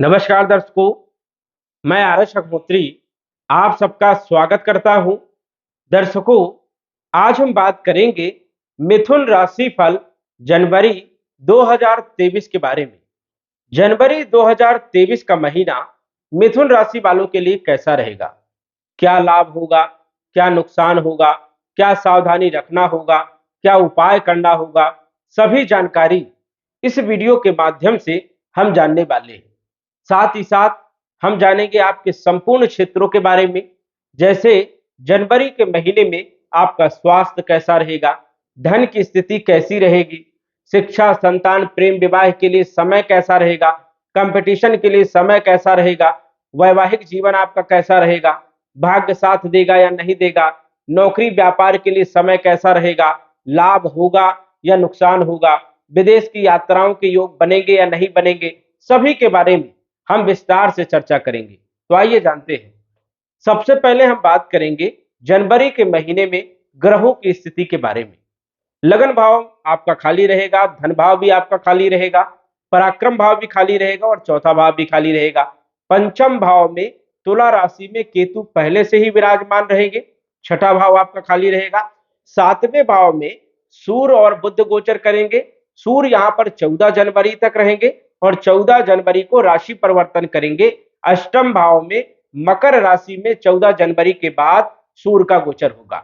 नमस्कार दर्शकों, मैं आरएस अग्निहोत्री आप सबका स्वागत करता हूं। दर्शकों, आज हम बात करेंगे मिथुन राशि फल जनवरी 2023 के बारे में। जनवरी 2023 का महीना मिथुन राशि वालों के लिए कैसा रहेगा? क्या लाभ होगा, क्या नुकसान होगा, क्या सावधानी रखना होगा, क्या उपाय करना होगा, सभी जानकारी इस वीडियो के माध्यम से हम जानने वाले हैं। साथ ही साथ हम जानेंगे आपके संपूर्ण क्षेत्रों के बारे में, जैसे जनवरी के महीने में आपका स्वास्थ्य कैसा रहेगा, धन की स्थिति कैसी रहेगी, शिक्षा, संतान, प्रेम, विवाह के लिए समय कैसा रहेगा, कंपटीशन के लिए समय कैसा रहेगा, वैवाहिक जीवन आपका कैसा रहेगा, भाग्य साथ देगा या नहीं देगा, नौकरी व्यापार के लिए समय कैसा रहेगा, लाभ होगा या नुकसान होगा, विदेश की यात्राओं के योग बनेंगे या नहीं बनेंगे, सभी के बारे में हम विस्तार से चर्चा करेंगे। तो आइए जानते हैं। सबसे पहले हम बात करेंगे जनवरी के महीने में ग्रहों की स्थिति के बारे में। लगन भाव आपका खाली रहेगा, धन भाव भी आपका खाली रहेगा, पराक्रम भाव भी खाली रहेगा और चौथा भाव भी खाली रहेगा। पंचम भाव में तुला राशि में केतु पहले से ही विराजमान रहेंगे, छठा भाव आपका खाली रहेगा। सातवें भाव में सूर्य और बुध गोचर करेंगे। सूर्य यहाँ पर 14 जनवरी तक रहेंगे और 14 जनवरी को राशि परिवर्तन करेंगे। अष्टम भाव में मकर राशि में 14 जनवरी के बाद सूर्य का गोचर होगा।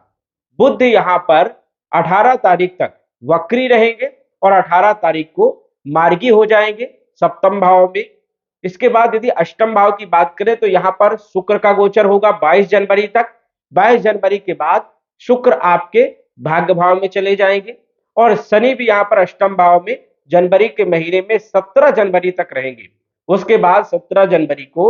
बुध यहाँ पर 18 तारीख तक वक्री रहेंगे और 18 तारीख को मार्गी हो जाएंगे सप्तम भाव में। इसके बाद यदि अष्टम भाव की बात करें तो यहाँ पर शुक्र का गोचर होगा 22 जनवरी तक। 22 जनवरी के बाद शुक्र आपके भाग्य भाव में चले जाएंगे और शनि भी यहाँ पर अष्टम भाव में जनवरी के महीने में 17 जनवरी तक रहेंगे। उसके बाद 17 जनवरी को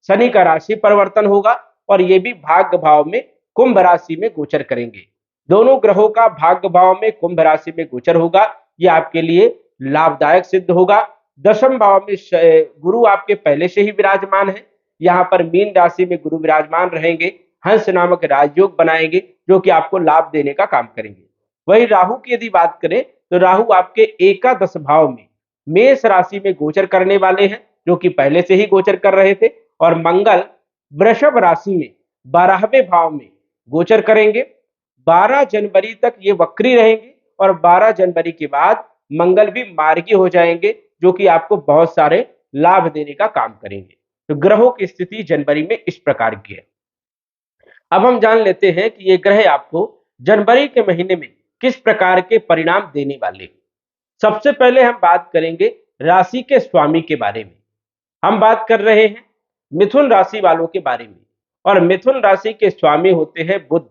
शनि का राशि परिवर्तन होगा और ये भी भाग्य भाव में कुंभ राशि में गोचर करेंगे। दोनों ग्रहों का भाग्य भाव में कुंभ राशि में गोचर होगा, ये आपके लिए लाभदायक सिद्ध होगा। दशम भाव में गुरु आपके पहले से ही विराजमान है। यहाँ पर मीन राशि में गुरु विराजमान रहेंगे, हंस नामक राजयोग बनाएंगे जो कि आपको लाभ देने का काम करेंगे। वही राहु की यदि बात करें तो राहु आपके एकादश भाव में मेष राशि में गोचर करने वाले हैं, जो कि पहले से ही गोचर कर रहे थे। और मंगल वृषभ राशि में 12वें भाव में गोचर करेंगे। 12 जनवरी तक ये वक्री रहेंगे और 12 जनवरी के बाद मंगल भी मार्गी हो जाएंगे, जो कि आपको बहुत सारे लाभ देने का काम करेंगे। तो ग्रहों की स्थिति जनवरी में इस प्रकार की है। अब हम जान लेते हैं कि ये ग्रह आपको जनवरी के महीने में किस प्रकार के परिणाम देने वाले हैं। सबसे पहले हम बात करेंगे राशि के स्वामी के बारे में। हम बात कर रहे हैं मिथुन राशि वालों के बारे में और मिथुन राशि के स्वामी होते हैं बुध।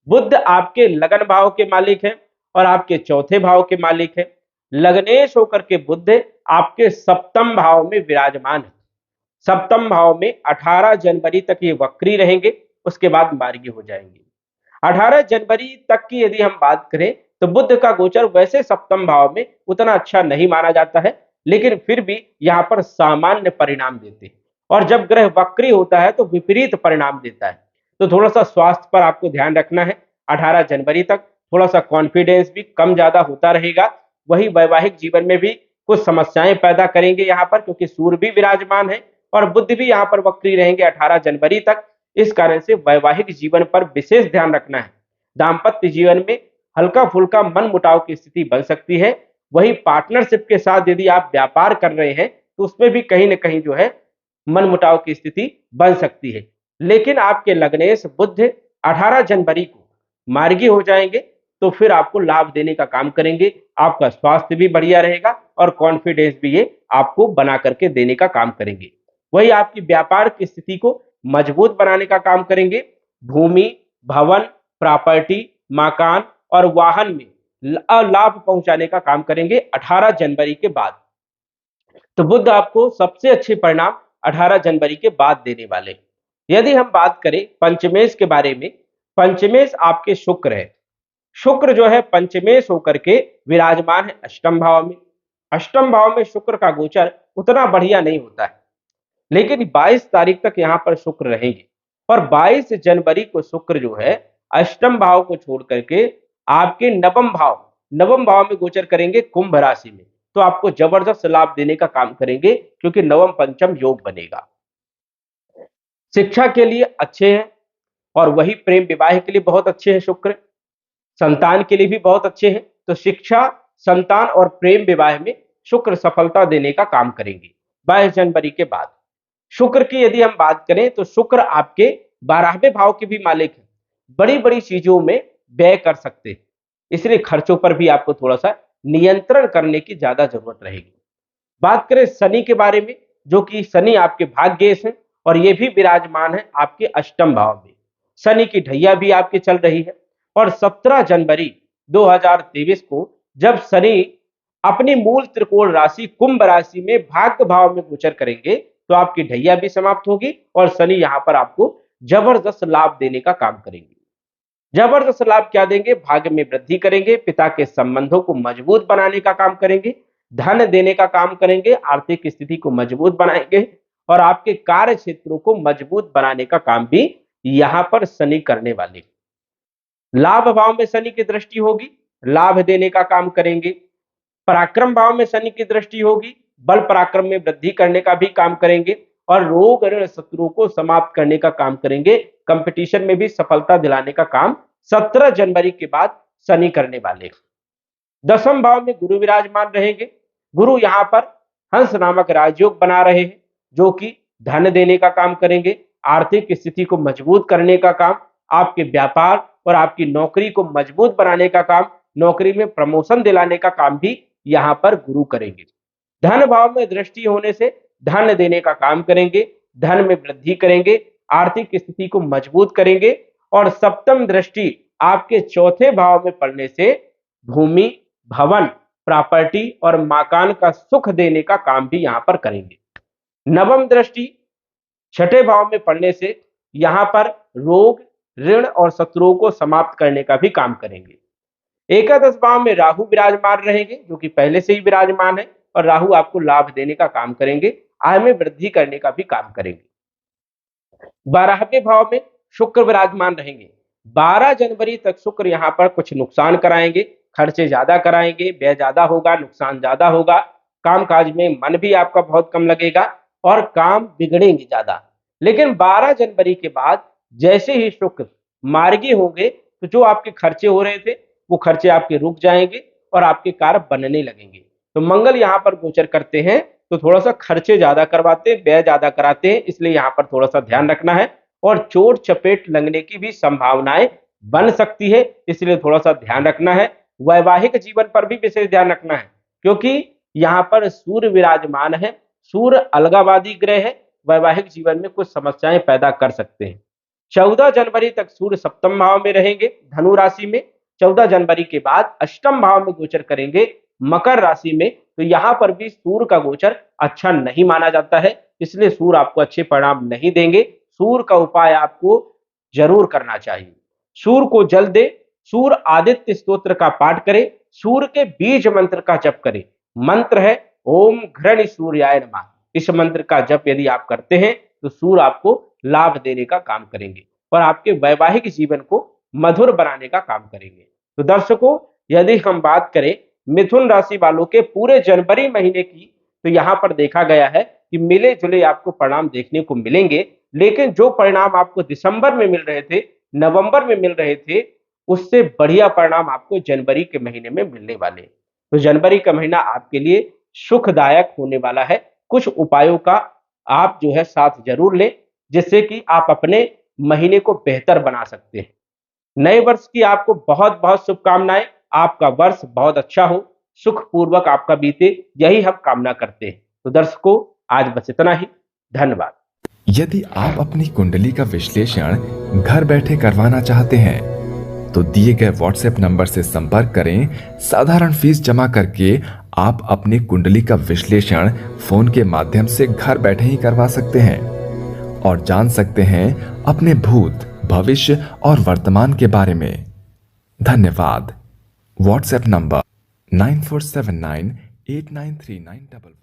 बुध आपके लगन भाव के मालिक हैं और आपके चौथे भाव के मालिक हैं। लग्नेश होकर के बुध आपके सप्तम भाव में विराजमान है। सप्तम भाव में 18 जनवरी तक ये वक्री रहेंगे, उसके बाद मार्गी हो जाएंगे। 18 जनवरी तक की यदि हम बात करें तो बुध का गोचर वैसे सप्तम भाव में उतना अच्छा नहीं माना जाता है, लेकिन फिर भी यहाँ पर सामान्य परिणाम देते हैं। और जब ग्रह वक्री होता है तो विपरीत परिणाम देता है। तो थोड़ा सा स्वास्थ्य पर आपको ध्यान रखना है। 18 जनवरी तक थोड़ा सा कॉन्फिडेंस भी कम ज्यादा होता रहेगा। वही वैवाहिक जीवन में भी कुछ समस्याएं पैदा करेंगे यहाँ पर, क्योंकि सूर्य भी विराजमान है और बुध भी यहाँ पर वक्री रहेंगे 18 जनवरी तक। इस कारण से वैवाहिक जीवन पर विशेष ध्यान रखना है। दाम्पत्य जीवन में हल्का फुल्का मन मुटाव की स्थिति बन सकती है। वही पार्टनरशिप के साथ यदि आप व्यापार कर रहे हैं तो उसमें भी कहीं ना कहीं जो है मन मुटाव की स्थिति बन सकती है। लेकिन आपके लग्नेश बुध 18 जनवरी को मार्गी हो जाएंगे तो फिर आपको लाभ देने का काम करेंगे। आपका स्वास्थ्य भी बढ़िया रहेगा और कॉन्फिडेंस भी ये आपको बना करके देने का काम करेंगे। वही आपकी व्यापार की स्थिति को मजबूत बनाने का काम करेंगे। भूमि, भवन, प्रॉपर्टी, मकान और वाहन में लाभ पहुंचाने का काम करेंगे 18 जनवरी के बाद। तो बुध आपको सबसे अच्छे परिणाम 18 जनवरी के बाद देने वाले। यदि हम बात करें पंचमेश के बारे में, पंचमेश आपके शुक्र है। शुक्र जो है पंचमेश होकर के विराजमान है अष्टम भाव में। अष्टम भाव में शुक्र का गोचर उतना बढ़िया नहीं होता है, लेकिन 22 तारीख तक यहाँ पर शुक्र रहेंगे और 22 जनवरी को शुक्र जो है अष्टम भाव को छोड़ करके आपके नवम भाव में गोचर करेंगे कुंभ राशि में। तो आपको जबरदस्त लाभ देने का काम करेंगे, क्योंकि नवम पंचम योग बनेगा। शिक्षा के लिए अच्छे हैं, और वही प्रेम विवाह के लिए बहुत अच्छे हैं शुक्र, संतान के लिए भी बहुत अच्छे हैं। तो शिक्षा, संतान और प्रेम विवाह में शुक्र सफलता देने का काम करेंगे 22 जनवरी के बाद। शुक्र की यदि हम बात करें तो शुक्र आपके 12वें भाव के भी मालिक हैं, बड़ी बड़ी चीजों में व्यय कर सकते हैं, इसलिए खर्चों पर भी आपको थोड़ा सा नियंत्रण करने की ज्यादा जरूरत रहेगी। बात करें शनि के बारे में, जो कि शनि आपके भाग्येश हैं और ये भी विराजमान है आपके अष्टम भाव में। शनि की ढैया भी आपकी चल रही है, और 17 जनवरी 2023 को जब शनि अपनी मूल त्रिकोण राशि कुंभ राशि में भाग्य भाव में गोचर करेंगे, तो आपकी ढैया भी समाप्त होगी और शनि यहां पर आपको जबरदस्त लाभ देने का काम करेंगे। जबरदस्त लाभ क्या देंगे? भाग्य में वृद्धि करेंगे, पिता के संबंधों को मजबूत बनाने का काम करेंगे, धन देने का काम करेंगे, आर्थिक स्थिति को मजबूत बनाएंगे, और आपके कार्य क्षेत्रों को मजबूत बनाने का काम भी यहां पर शनि करने वाले। लाभ भाव में शनि की दृष्टि होगी, लाभ देने का काम करेंगे। पराक्रम भाव में शनि की दृष्टि होगी, बल पराक्रम में वृद्धि करने का भी काम करेंगे, और रोग ऋण शत्रुओं को समाप्त करने का काम करेंगे। कंपटीशन में भी सफलता दिलाने का काम 17 जनवरी के बाद शनि करने वाले। दसम भाव में गुरु विराजमान रहेंगे। गुरु यहां पर हंस नामक राजयोग बना रहे हैं, जो कि धन देने का काम करेंगे, आर्थिक स्थिति को मजबूत करने का काम, आपके व्यापार और आपकी नौकरी को मजबूत बनाने का काम, नौकरी में प्रमोशन दिलाने का काम भी यहां पर गुरु करेंगे। धन भाव में दृष्टि होने से धन देने का काम करेंगे, धन में वृद्धि करेंगे, आर्थिक स्थिति को मजबूत करेंगे, और सप्तम दृष्टि आपके चौथे भाव में पड़ने से भूमि, भवन, प्रॉपर्टी और मकान का सुख देने का काम भी यहां पर करेंगे। नवम दृष्टि छठे भाव में पड़ने से यहां पर रोग, ऋण और शत्रुओं को समाप्त करने का भी काम करेंगे। एकादश भाव में राहु विराजमान रहेंगे, जो कि पहले से ही विराजमान है, और राहु आपको लाभ देने का काम करेंगे, आय में वृद्धि करने का भी काम करेंगे। 12वें भाव में शुक्र विराजमान रहेंगे। 12 जनवरी तक शुक्र यहां पर कुछ नुकसान कराएंगे, खर्चे ज्यादा कराएंगे, व्यय ज्यादा होगा, नुकसान ज्यादा होगा, कामकाज में मन भी आपका बहुत कम लगेगा और काम बिगड़ेंगे ज्यादा। लेकिन 12 जनवरी के बाद जैसे ही शुक्र मार्गी होंगे, तो जो आपके खर्चे हो रहे थे वो खर्चे आपके रुक जाएंगे और आपके कार्य बनने लगेंगे। तो मंगल यहाँ पर गोचर करते हैं तो थोड़ा सा खर्चे ज्यादा करवाते हैं, व्यय ज्यादा कराते हैं, इसलिए यहाँ पर थोड़ा सा ध्यान रखना है। और चोट चपेट लगने की भी संभावनाएं बन सकती है, इसलिए थोड़ा सा ध्यान रखना है। वैवाहिक जीवन पर भी विशेष ध्यान रखना है, क्योंकि यहाँ पर सूर्य विराजमान है, सूर्य अलगावादी ग्रह है, वैवाहिक जीवन में कुछ समस्याएं पैदा कर सकते हैं। 14 जनवरी तक सूर्य सप्तम भाव में रहेंगे, धनु राशि में। 14 जनवरी के बाद अष्टम भाव में गोचर करेंगे, मकर राशि में। तो यहाँ पर भी सूर्य का गोचर अच्छा नहीं माना जाता है, इसलिए सूर्य आपको अच्छे परिणाम नहीं देंगे। सूर्य का उपाय आपको जरूर करना चाहिए। सूर्य को जल दे, सूर्य आदित्य स्तोत्र का पाठ करें, सूर्य के बीज मंत्र का जप करें। मंत्र है ओम घृण सूर्याय नमः। इस मंत्र का जप यदि आप करते हैं तो सूर्य आपको लाभ देने का काम करेंगे और आपके वैवाहिक जीवन को मधुर बनाने का काम करेंगे। तो दर्शकों, यदि हम बात करें मिथुन राशि वालों के पूरे जनवरी महीने की, तो यहां पर देखा गया है कि मिले जुले आपको परिणाम देखने को मिलेंगे, लेकिन जो परिणाम आपको दिसंबर में मिल रहे थे, नवंबर में मिल रहे थे, उससे बढ़िया परिणाम आपको जनवरी के महीने में मिलने वाले। तो जनवरी का महीना आपके लिए सुखदायक होने वाला है। कुछ उपायों का आप जो है साथ जरूर लें, जिससे कि आप अपने महीने को बेहतर बना सकते हैं। नए वर्ष की आपको बहुत बहुत शुभकामनाएं। आपका वर्ष बहुत अच्छा हो, सुखपूर्वक आपका बीते, यही हम कामना करते हैं। तो दर्शकों, आज बस इतना ही। धन्यवाद। यदि आप अपनी कुंडली का विश्लेषण घर बैठे करवाना चाहते हैं तो दिए गए व्हाट्सएप नंबर से संपर्क करें। साधारण फीस जमा करके आप अपनी कुंडली का विश्लेषण फोन के माध्यम से घर बैठे ही करवा सकते हैं और जान सकते हैं अपने भूत, भविष्य और वर्तमान के बारे में। धन्यवाद। WhatsApp number 9479893955।